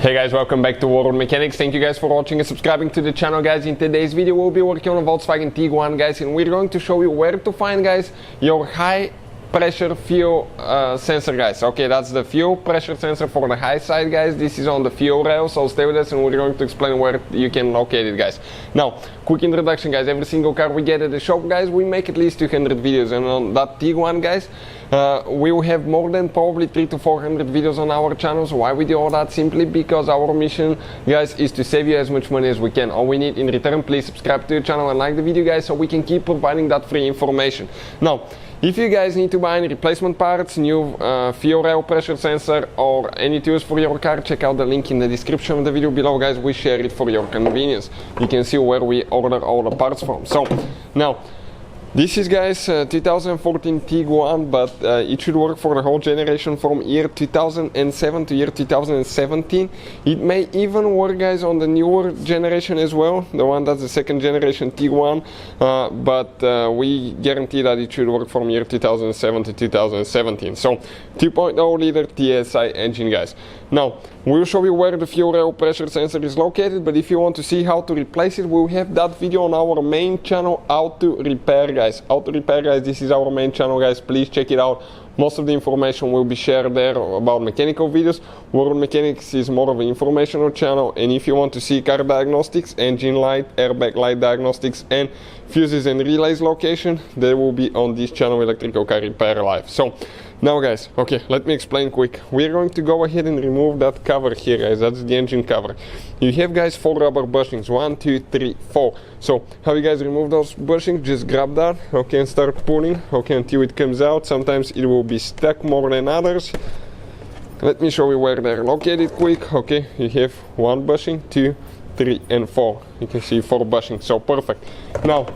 Hey guys, welcome back to World Mechanics. Thank you guys for watching and subscribing to the channel, guys. In today's video we'll be working on a Volkswagen Tiguan, guys, and we're going to show you where to find, guys, your high pressure fuel sensor, guys. Okay, that's the fuel pressure sensor for the high side, guys. This is on the fuel rail, so stay with us and we're going to explain where you can locate it, guys. Now, quick introduction, guys. Every single car we get at the shop, guys, we make at least 200 videos, and on that Tiguan, guys, we will have more than probably 300 to 400 videos on our channels. Why we do all that? Simply because our mission, guys, is to save you as much money as we can. All we need in return, please subscribe to the channel and like the video, guys, so we can keep providing that free information. Now, if you guys need to buy any replacement parts, new fuel rail pressure sensor or any tools for your car, check out the link in the description of the video below, guys. We share it for your convenience. You can see where we order all the parts from. So now, this is, guys, 2014 Tiguan, but it should work for the whole generation from year 2007 to year 2017. It may even work, guys, on the newer generation as well, the one that's the second generation Tiguan, but we guarantee that it should work from year 2007 to 2017. So 2.0 liter TSI engine, guys. Now, we'll show you where the fuel rail pressure sensor is located, but if you want to see how to replace it, we'll have that video on our main channel, How to Repair, guys. How to Repair, guys, this is our main channel, guys. Please check it out. Most of the information will be shared there about mechanical videos. World Mechanics is more of an informational channel, and if you want to see car diagnostics, engine light, airbag light diagnostics, and fuses and relays location, they will be on this channel, Electrical Car Repair Live. So now, guys, okay, let me explain quick. We're going to go ahead and remove that cover here, guys. That's the engine cover. You have, guys, 4 rubber bushings, 1, 2, 3, 4. So how you guys remove those bushings? Just grab that, okay, and start pulling, okay, until it comes out. Sometimes it will be stuck more than others. Let me show you where they're located quick. Okay, you have 1 bushing, 2, 3, and 4. You can see 4 bushings, so perfect. Now,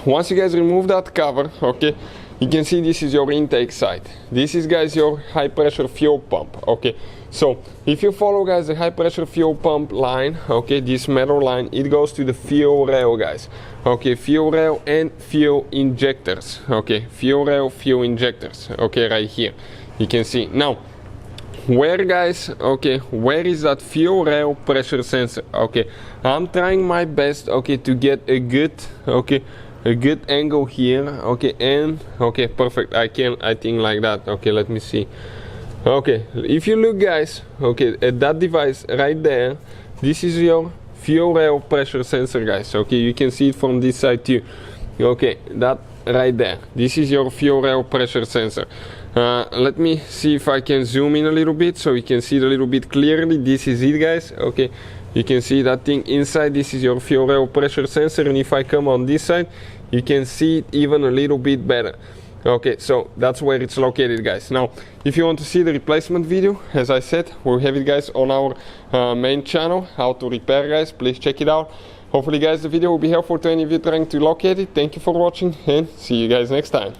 once you guys remove that cover, okay, you can see this is your intake side. This is, guys, your high pressure fuel pump. Okay, so if you follow, guys, the high pressure fuel pump line, okay, this metal line, it goes to the fuel rail, guys. Okay, fuel rail and fuel injectors. Okay, fuel rail, fuel injectors. Okay, right here you can see. Now, where, guys, okay, where is that fuel rail pressure sensor? Okay, I'm trying my best, okay, to get a good, okay, a good angle here, okay, and okay, perfect. I think like that. Okay, let me see. Okay, if you look, guys, okay, at that device right there, this is your fuel rail pressure sensor, guys. Okay, you can see it from this side too. Okay, that right there, this is your fuel rail pressure sensor. Let me see if I can zoom in a little bit so you can see it a little bit clearly. This is it, guys. Okay, you can see that thing inside. This is your fuel rail pressure sensor, and if I come on this side, you can see it even a little bit better. Okay, so that's where it's located, guys. Now, if you want to see the replacement video, as I said, we'll have it, guys, on our main channel, How to Repair, guys. Please check it out. Hopefully, guys, the video will be helpful to any of you trying to locate it. Thank you for watching, and see you guys next time.